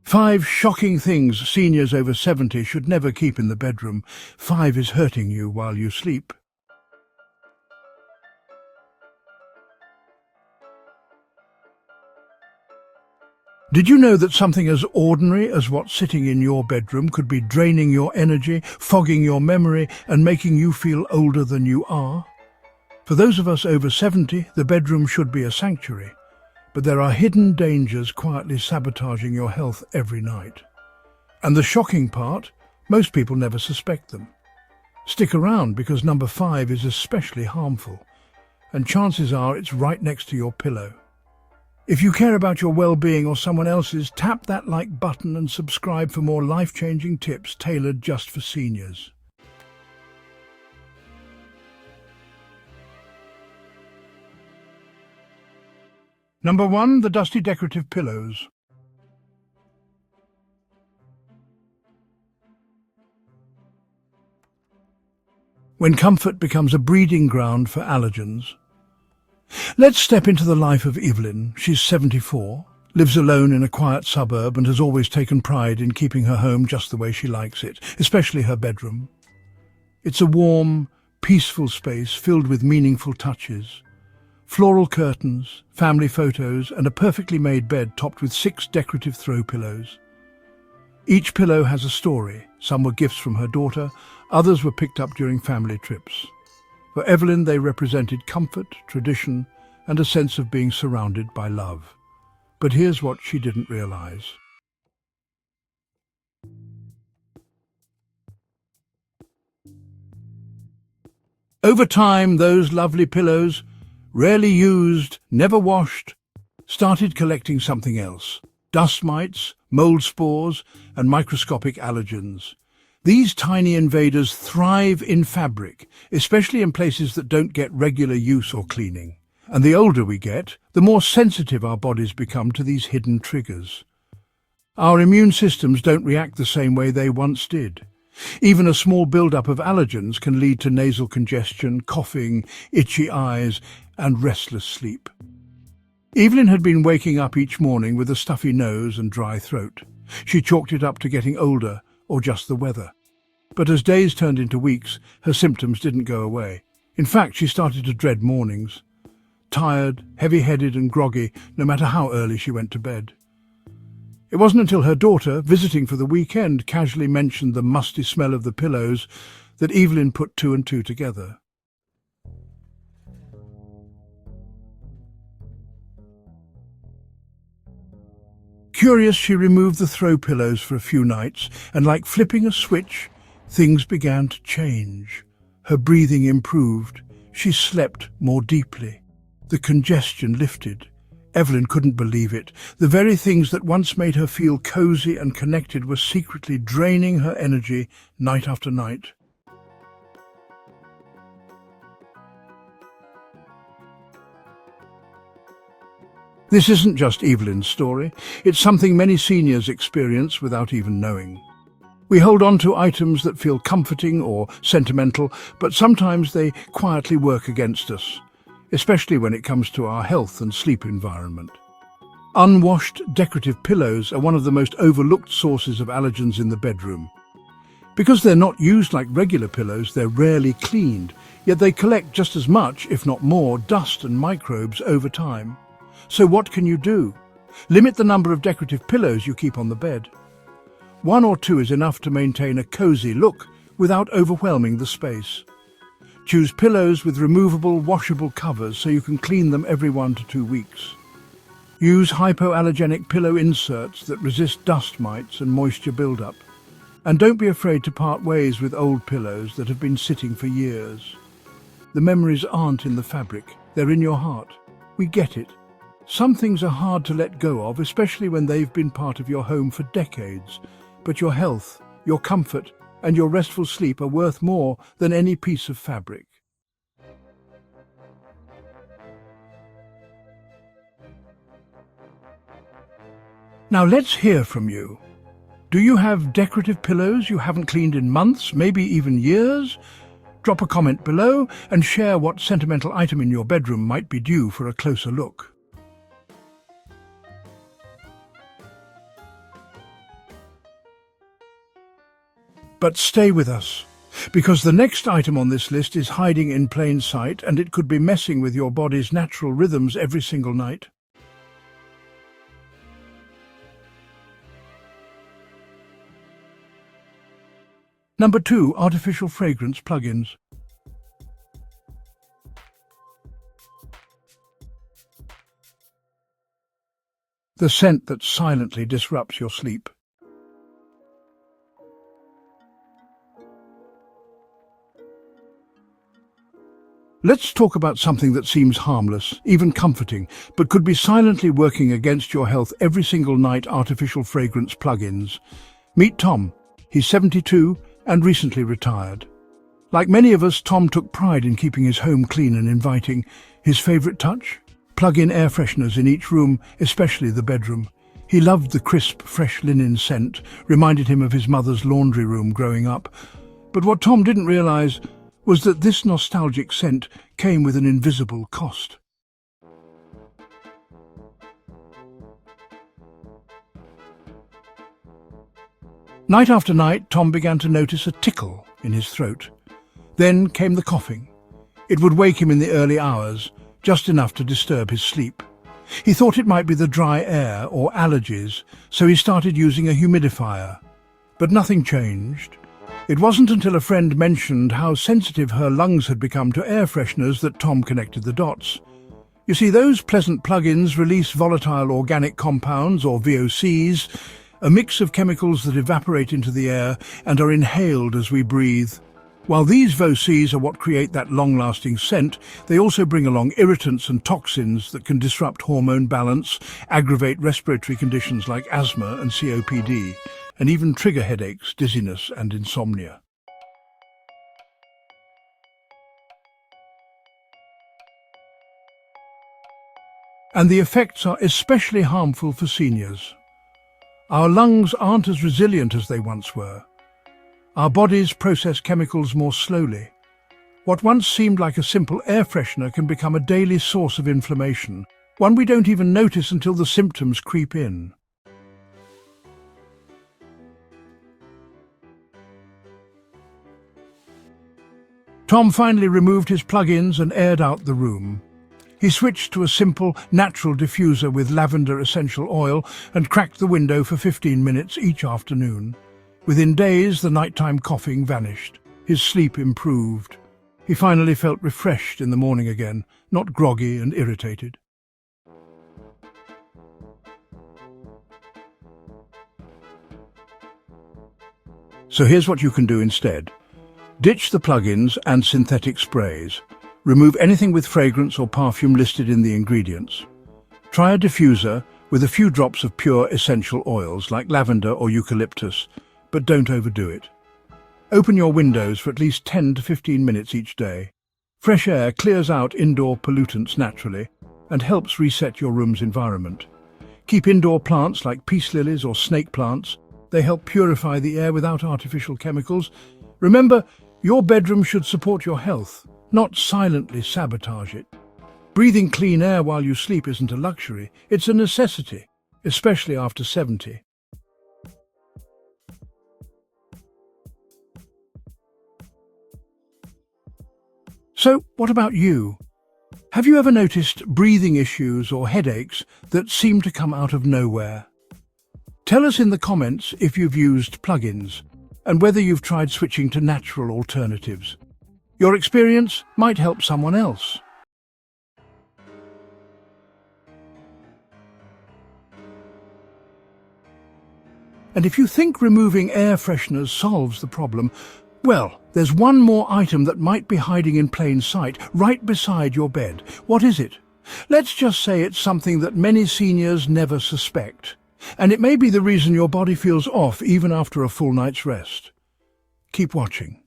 5 shocking things seniors over 70 should never keep in the bedroom. 5 is hurting you while you sleep. Did you know that something as ordinary as what's sitting in your bedroom could be draining your energy, fogging your memory, and making you feel older than you are? For those of us over 70, the bedroom should be a sanctuary. But there are hidden dangers quietly sabotaging your health every night. And the shocking part, most people never suspect them. Stick around because number 5 is especially harmful, and chances are it's right next to your pillow. If you care about your well-being or someone else's, tap that like button and subscribe for more life-changing tips tailored just for seniors. Number 1, the dusty decorative pillows. When comfort becomes a breeding ground for allergens. Let's step into the life of Evelyn. She's 74, lives alone in a quiet suburb and has always taken pride in keeping her home just the way she likes it, especially her bedroom. It's a warm, peaceful space filled with meaningful touches. Floral curtains, family photos, and a perfectly made bed topped with 6 decorative throw pillows. Each pillow has a story. Some were gifts from her daughter, others were picked up during family trips. For Evelyn, they represented comfort, tradition, and a sense of being surrounded by love. But here's what she didn't realize. Over time, those lovely pillows, rarely used, never washed, started collecting something else: dust mites, mold spores, and microscopic allergens. These tiny invaders thrive in fabric, especially in places that don't get regular use or cleaning. And the older we get, the more sensitive our bodies become to these hidden triggers. Our immune systems don't react the same way they once did. Even a small buildup of allergens can lead to nasal congestion, coughing, itchy eyes, and restless sleep. Evelyn had been waking up each morning with a stuffy nose and dry throat. She chalked it up to getting older, or just the weather. But as days turned into weeks, her symptoms didn't go away. In fact, she started to dread mornings. Tired, heavy-headed and groggy, no matter how early she went to bed. It wasn't until her daughter, visiting for the weekend, casually mentioned the musty smell of the pillows that Evelyn put 2 and 2 together. Curious, she removed the throw pillows for a few nights, and like flipping a switch, things began to change. Her breathing improved. She slept more deeply. The congestion lifted. Evelyn couldn't believe it. The very things that once made her feel cozy and connected were secretly draining her energy night after night. This isn't just Evelyn's story. It's something many seniors experience without even knowing. We hold on to items that feel comforting or sentimental, but sometimes they quietly work against us, especially when it comes to our health and sleep environment. Unwashed decorative pillows are one of the most overlooked sources of allergens in the bedroom. Because they're not used like regular pillows, they're rarely cleaned, yet they collect just as much, if not more, dust and microbes over time. So what can you do? Limit the number of decorative pillows you keep on the bed. 1 or 2 is enough to maintain a cozy look without overwhelming the space. Choose pillows with removable, washable covers so you can clean them every 1 to 2 weeks. Use hypoallergenic pillow inserts that resist dust mites and moisture buildup. And don't be afraid to part ways with old pillows that have been sitting for years. The memories aren't in the fabric, they're in your heart. We get it. Some things are hard to let go of, especially when they've been part of your home for decades. But your health, your comfort, and your restful sleep are worth more than any piece of fabric. Now let's hear from you. Do you have decorative pillows you haven't cleaned in months, maybe even years? Drop a comment below and share what sentimental item in your bedroom might be due for a closer look. But stay with us, because the next item on this list is hiding in plain sight, and it could be messing with your body's natural rhythms every single night. Number 2, artificial fragrance plugins. The scent that silently disrupts your sleep. Let's talk about something that seems harmless, even comforting, but could be silently working against your health every single night: artificial fragrance plugins. Meet Tom. He's 72 and recently retired. Like many of us, Tom took pride in keeping his home clean and inviting. His favorite touch? Plug in air fresheners in each room, especially the bedroom. He loved the crisp, fresh linen scent, reminded him of his mother's laundry room growing up. But what Tom didn't realize was that this nostalgic scent came with an invisible cost. Night after night, Tom began to notice a tickle in his throat. Then came the coughing. It would wake him in the early hours, just enough to disturb his sleep. He thought it might be the dry air or allergies, so he started using a humidifier. But nothing changed. It wasn't until a friend mentioned how sensitive her lungs had become to air fresheners that Tom connected the dots. You see, those pleasant plug-ins release volatile organic compounds, or VOCs, a mix of chemicals that evaporate into the air and are inhaled as we breathe. While these VOCs are what create that long-lasting scent, they also bring along irritants and toxins that can disrupt hormone balance, aggravate respiratory conditions like asthma and COPD, and even trigger headaches, dizziness, and insomnia. And the effects are especially harmful for seniors. Our lungs aren't as resilient as they once were. Our bodies process chemicals more slowly. What once seemed like a simple air freshener can become a daily source of inflammation, one we don't even notice until the symptoms creep in. Tom finally removed his plug-ins and aired out the room. He switched to a simple, natural diffuser with lavender essential oil and cracked the window for 15 minutes each afternoon. Within days, the nighttime coughing vanished. His sleep improved. He finally felt refreshed in the morning again, not groggy and irritated. So here's what you can do instead. Ditch the plug-ins and synthetic sprays. Remove anything with fragrance or perfume listed in the ingredients. Try a diffuser with a few drops of pure essential oils like lavender or eucalyptus, but don't overdo it. Open your windows for at least 10 to 15 minutes each day. Fresh air clears out indoor pollutants naturally and helps reset your room's environment. Keep indoor plants like peace lilies or snake plants. They help purify the air without artificial chemicals. Remember, your bedroom should support your health, not silently sabotage it. Breathing clean air while you sleep isn't a luxury, it's a necessity, especially after 70. So, what about you? Have you ever noticed breathing issues or headaches that seem to come out of nowhere? Tell us in the comments if you've used plugins and whether you've tried switching to natural alternatives. Your experience might help someone else. And if you think removing air fresheners solves the problem, well, there's one more item that might be hiding in plain sight, right beside your bed. What is it? Let's just say it's something that many seniors never suspect. And it may be the reason your body feels off even after a full night's rest. Keep watching.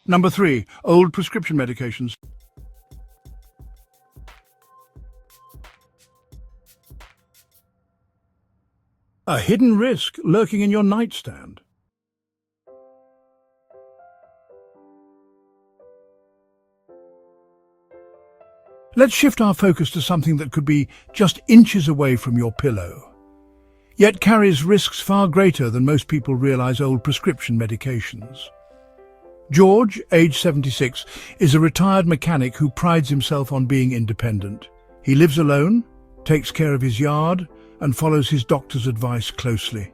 Number 3, old prescription medications. A hidden risk lurking in your nightstand. Let's shift our focus to something that could be just inches away from your pillow, yet carries risks far greater than most people realize: old prescription medications. George, age 76, is a retired mechanic who prides himself on being independent. He lives alone, takes care of his yard, and follows his doctor's advice closely.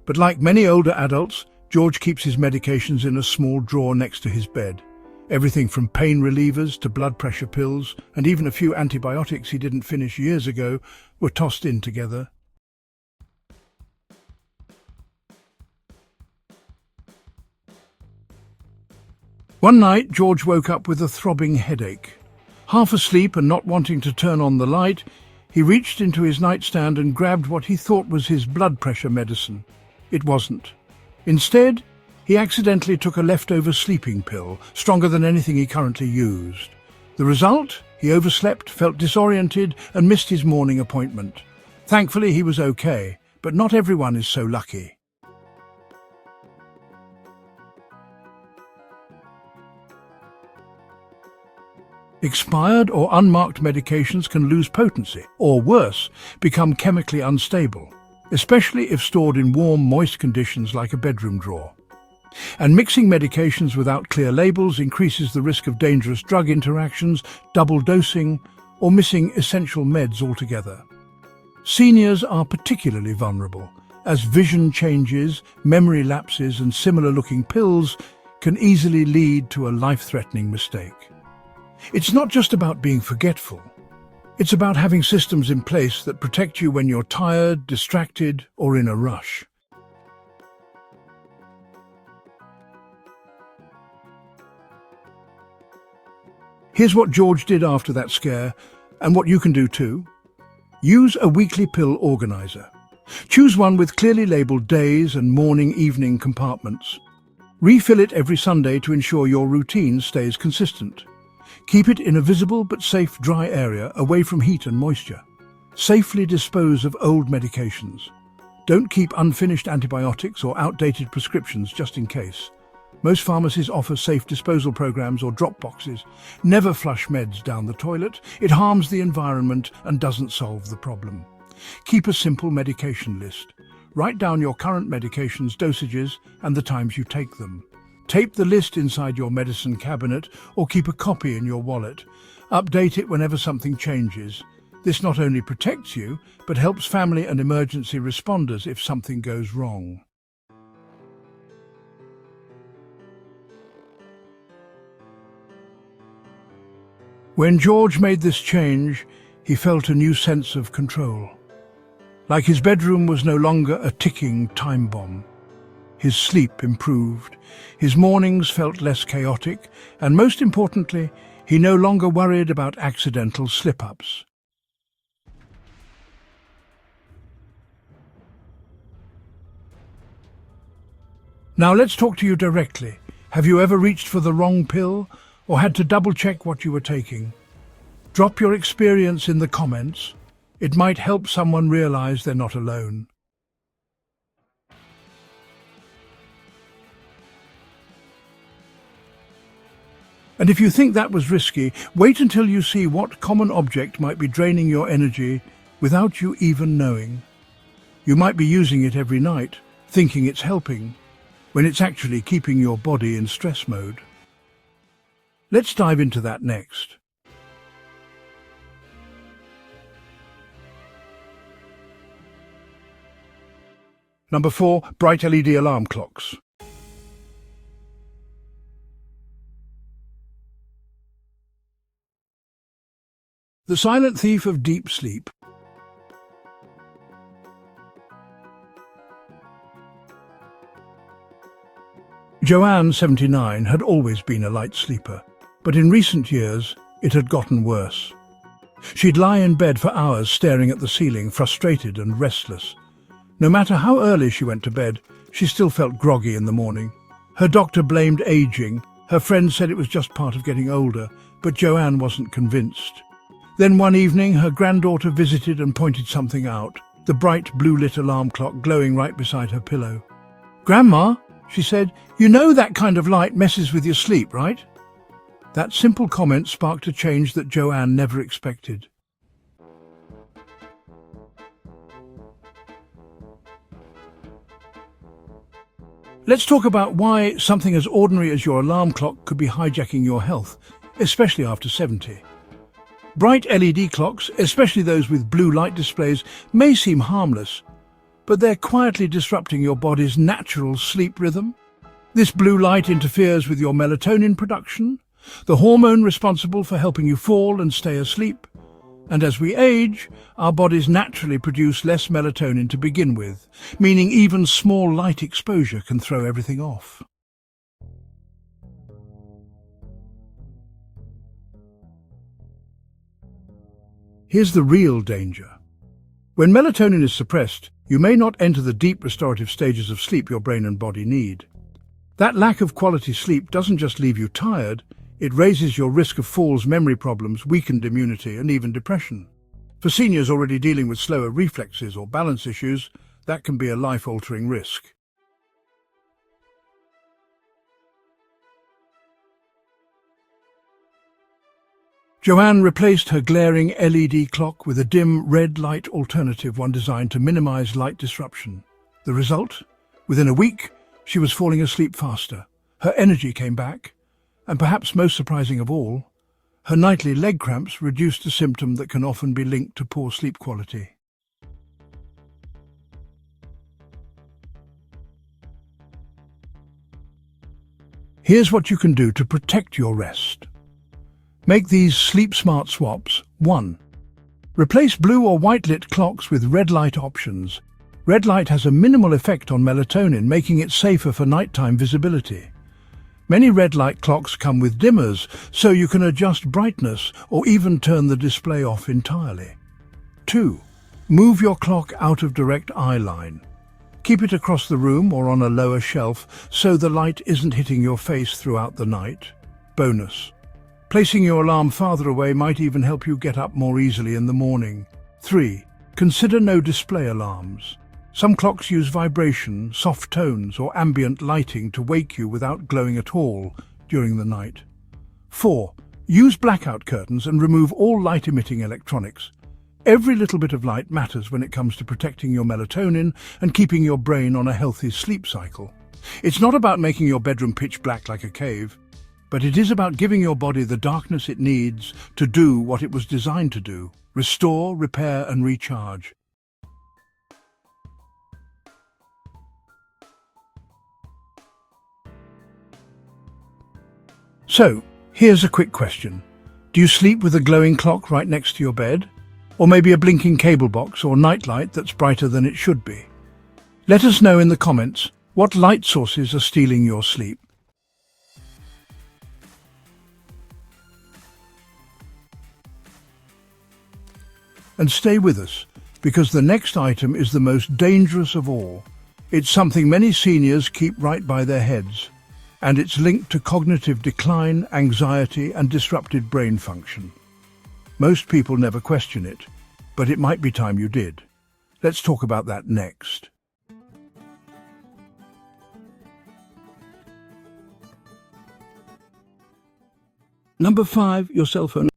But like many older adults, George keeps his medications in a small drawer next to his bed. Everything from pain relievers to blood pressure pills, and even a few antibiotics he didn't finish years ago, were tossed in together. One night, George woke up with a throbbing headache. Half asleep and not wanting to turn on the light, he reached into his nightstand and grabbed what he thought was his blood pressure medicine. It wasn't. Instead, he accidentally took a leftover sleeping pill, stronger than anything he currently used. The result? He overslept, felt disoriented, and missed his morning appointment. Thankfully, he was okay, but not everyone is so lucky. Expired or unmarked medications can lose potency, or worse, become chemically unstable, especially if stored in warm, moist conditions like a bedroom drawer. And mixing medications without clear labels increases the risk of dangerous drug interactions, double dosing, or missing essential meds altogether. Seniors are particularly vulnerable, as vision changes, memory lapses, and similar-looking pills can easily lead to a life-threatening mistake. It's not just about being forgetful. It's about having systems in place that protect you when you're tired, distracted, or in a rush. Here's what George did after that scare, and what you can do too. Use a weekly pill organizer. Choose one with clearly labeled days and morning-evening compartments. Refill it every Sunday to ensure your routine stays consistent. Keep it in a visible but safe dry area away from heat and moisture. Safely dispose of old medications. Don't keep unfinished antibiotics or outdated prescriptions just in case. Most pharmacies offer safe disposal programs or drop boxes. Never flush meds down the toilet. It harms the environment and doesn't solve the problem. Keep a simple medication list. Write down your current medications, dosages, and the times you take them. Tape the list inside your medicine cabinet or keep a copy in your wallet. Update it whenever something changes. This not only protects you, but helps family and emergency responders if something goes wrong. When George made this change, he felt a new sense of control. Like his bedroom was no longer a ticking time bomb. His sleep improved, his mornings felt less chaotic, and most importantly, he no longer worried about accidental slip-ups. Now let's talk to you directly. Have you ever reached for the wrong pill or had to double-check what you were taking? Drop your experience in the comments. It might help someone realize they're not alone. And if you think that was risky, wait until you see what common object might be draining your energy without you even knowing. You might be using it every night, thinking it's helping, when it's actually keeping your body in stress mode. Let's dive into that next. Number 4, bright LED alarm clocks. The silent thief of deep sleep. Joanne, 79, had always been a light sleeper, but in recent years it had gotten worse. She'd lie in bed for hours staring at the ceiling, frustrated and restless. No matter how early she went to bed, she still felt groggy in the morning. Her doctor blamed aging. Her friends said it was just part of getting older, but Joanne wasn't convinced. Then one evening, her granddaughter visited and pointed something out, the bright blue-lit alarm clock glowing right beside her pillow. "Grandma," she said, "you know that kind of light messes with your sleep, right?" That simple comment sparked a change that Joanne never expected. Let's talk about why something as ordinary as your alarm clock could be hijacking your health, especially after 70. Bright LED clocks, especially those with blue light displays, may seem harmless, but they're quietly disrupting your body's natural sleep rhythm. This blue light interferes with your melatonin production, the hormone responsible for helping you fall and stay asleep. And as we age, our bodies naturally produce less melatonin to begin with, meaning even small light exposure can throw everything off. Here's the real danger. When melatonin is suppressed, you may not enter the deep restorative stages of sleep your brain and body need. That lack of quality sleep doesn't just leave you tired, it raises your risk of falls, memory problems, weakened immunity, and even depression. For seniors already dealing with slower reflexes or balance issues, that can be a life-altering risk. Joanne replaced her glaring LED clock with a dim red light alternative, one designed to minimize light disruption. The result? Within a week, she was falling asleep faster. Her energy came back, and perhaps most surprising of all, her nightly leg cramps reduced a symptom that can often be linked to poor sleep quality. Here's what you can do to protect your rest. Make these sleep-smart swaps. 1. Replace blue or white-lit clocks with red light options. Red light has a minimal effect on melatonin, making it safer for nighttime visibility. Many red light clocks come with dimmers, so you can adjust brightness or even turn the display off entirely. 2. Move your clock out of direct eye line. Keep it across the room or on a lower shelf so the light isn't hitting your face throughout the night. Bonus. Placing your alarm farther away might even help you get up more easily in the morning. 3. Consider no display alarms. Some clocks use vibration, soft tones, or ambient lighting to wake you without glowing at all during the night. 4. Use blackout curtains and remove all light-emitting electronics. Every little bit of light matters when it comes to protecting your melatonin and keeping your brain on a healthy sleep cycle. It's not about making your bedroom pitch black like a cave, but it is about giving your body the darkness it needs to do what it was designed to do: restore, repair, and recharge. So, here's a quick question. Do you sleep with a glowing clock right next to your bed? Or maybe a blinking cable box or nightlight that's brighter than it should be? Let us know in the comments what light sources are stealing your sleep. And stay with us, because the next item is the most dangerous of all. It's something many seniors keep right by their heads, and it's linked to cognitive decline, anxiety, and disrupted brain function. Most people never question it, but it might be time you did. Let's talk about that next. Number 5, your cell phone.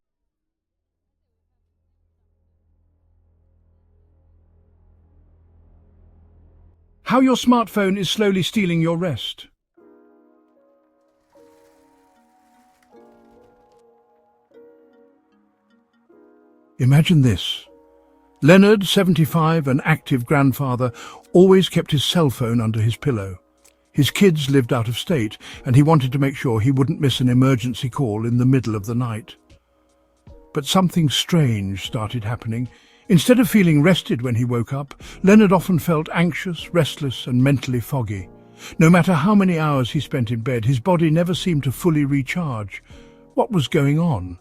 How your smartphone is slowly stealing your rest. Imagine this. Leonard, 75, an active grandfather, always kept his cell phone under his pillow. His kids lived out of state, and he wanted to make sure he wouldn't miss an emergency call in the middle of the night. But something strange started happening. Instead of feeling rested when he woke up, Leonard often felt anxious, restless, and mentally foggy. No matter how many hours he spent in bed, his body never seemed to fully recharge. What was going on?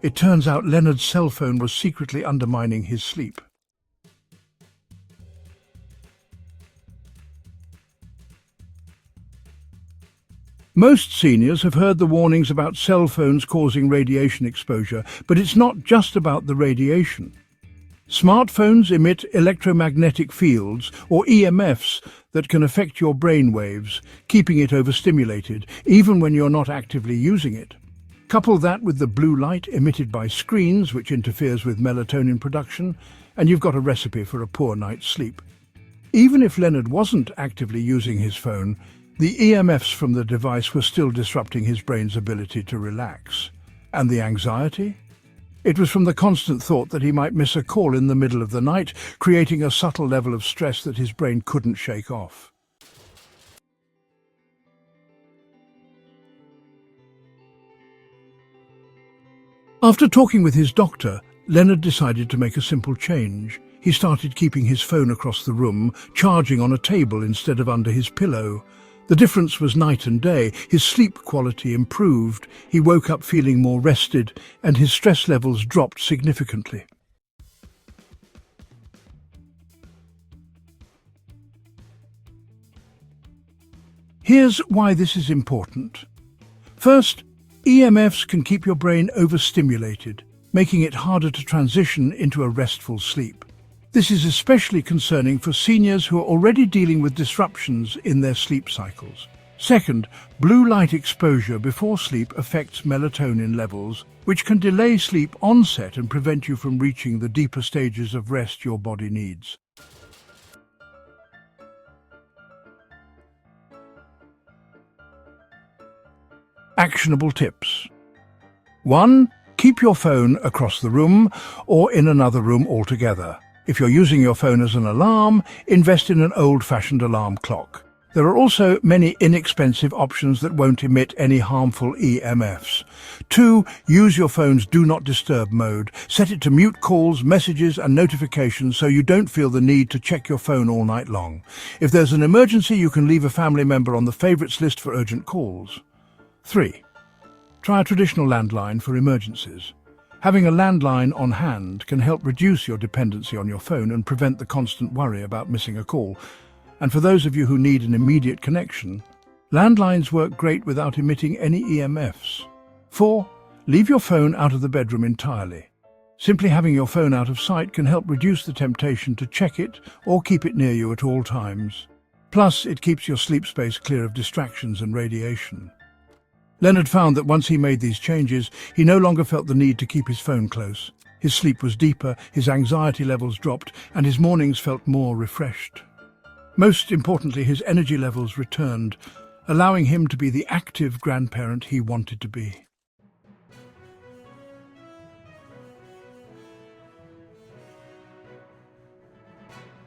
It turns out Leonard's cell phone was secretly undermining his sleep. Most seniors have heard the warnings about cell phones causing radiation exposure, but it's not just about the radiation. Smartphones emit electromagnetic fields, or EMFs, that can affect your brain waves, keeping it overstimulated, even when you're not actively using it. Couple that with the blue light emitted by screens, which interferes with melatonin production, and you've got a recipe for a poor night's sleep. Even if Leonard wasn't actively using his phone, the EMFs from the device were still disrupting his brain's ability to relax. And the anxiety? It was from the constant thought that he might miss a call in the middle of the night, creating a subtle level of stress that his brain couldn't shake off. After talking with his doctor, Leonard decided to make a simple change. He started keeping his phone across the room, charging on a table instead of under his pillow. The difference was night and day. His sleep quality improved, he woke up feeling more rested, and his stress levels dropped significantly. Here's why this is important. First, EMFs can keep your brain overstimulated, making it harder to transition into a restful sleep. This is especially concerning for seniors who are already dealing with disruptions in their sleep cycles. Second, blue light exposure before sleep affects melatonin levels, which can delay sleep onset and prevent you from reaching the deeper stages of rest your body needs. Actionable tips. 1. Keep your phone across the room or in another room altogether. If you're using your phone as an alarm, invest in an old-fashioned alarm clock. There are also many inexpensive options that won't emit any harmful EMFs. 2. Use your phone's Do Not Disturb mode. Set it to mute calls, messages and notifications so you don't feel the need to check your phone all night long. If there's an emergency, you can leave a family member on the favorites list for urgent calls. 3. Try a traditional landline for emergencies. Having a landline on hand can help reduce your dependency on your phone and prevent the constant worry about missing a call. And for those of you who need an immediate connection, landlines work great without emitting any EMFs. 4. Leave your phone out of the bedroom entirely. Simply having your phone out of sight can help reduce the temptation to check it or keep it near you at all times. Plus, it keeps your sleep space clear of distractions and radiation. Leonard found that once he made these changes, he no longer felt the need to keep his phone close. His sleep was deeper, his anxiety levels dropped, and his mornings felt more refreshed. Most importantly, his energy levels returned, allowing him to be the active grandparent he wanted to be.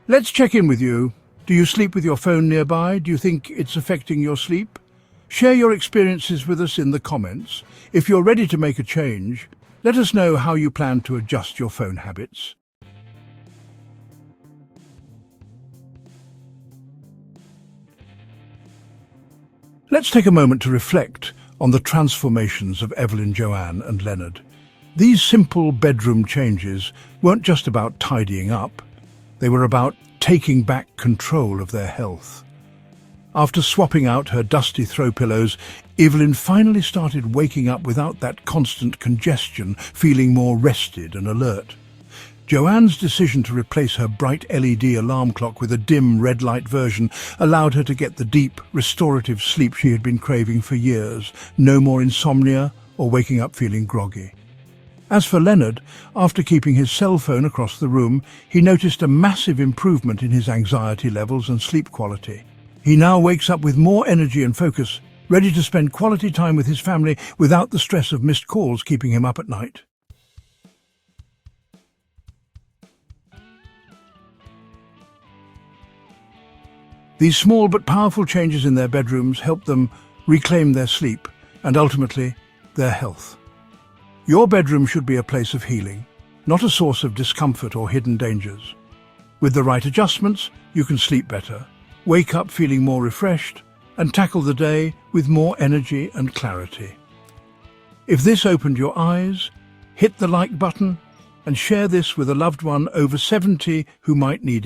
Let's check in with you. Do you sleep with your phone nearby? Do you think it's affecting your sleep? Share your experiences with us in the comments. If you're ready to make a change, let us know how you plan to adjust your phone habits. Let's take a moment to reflect on the transformations of Evelyn, Joanne and Leonard. These simple bedroom changes weren't just about tidying up. They were about taking back control of their health. After swapping out her dusty throw pillows, Evelyn finally started waking up without that constant congestion, feeling more rested and alert. Joanne's decision to replace her bright LED alarm clock with a dim red light version allowed her to get the deep, restorative sleep she had been craving for years. No more insomnia or waking up feeling groggy. As for Leonard, after keeping his cell phone across the room, he noticed a massive improvement in his anxiety levels and sleep quality. He now wakes up with more energy and focus, ready to spend quality time with his family without the stress of missed calls keeping him up at night. These small but powerful changes in their bedrooms help them reclaim their sleep and ultimately their health. Your bedroom should be a place of healing, not a source of discomfort or hidden dangers. With the right adjustments, you can sleep better, wake up feeling more refreshed, and tackle the day with more energy and clarity. If this opened your eyes, hit the like button and share this with a loved one over 70 who might need it.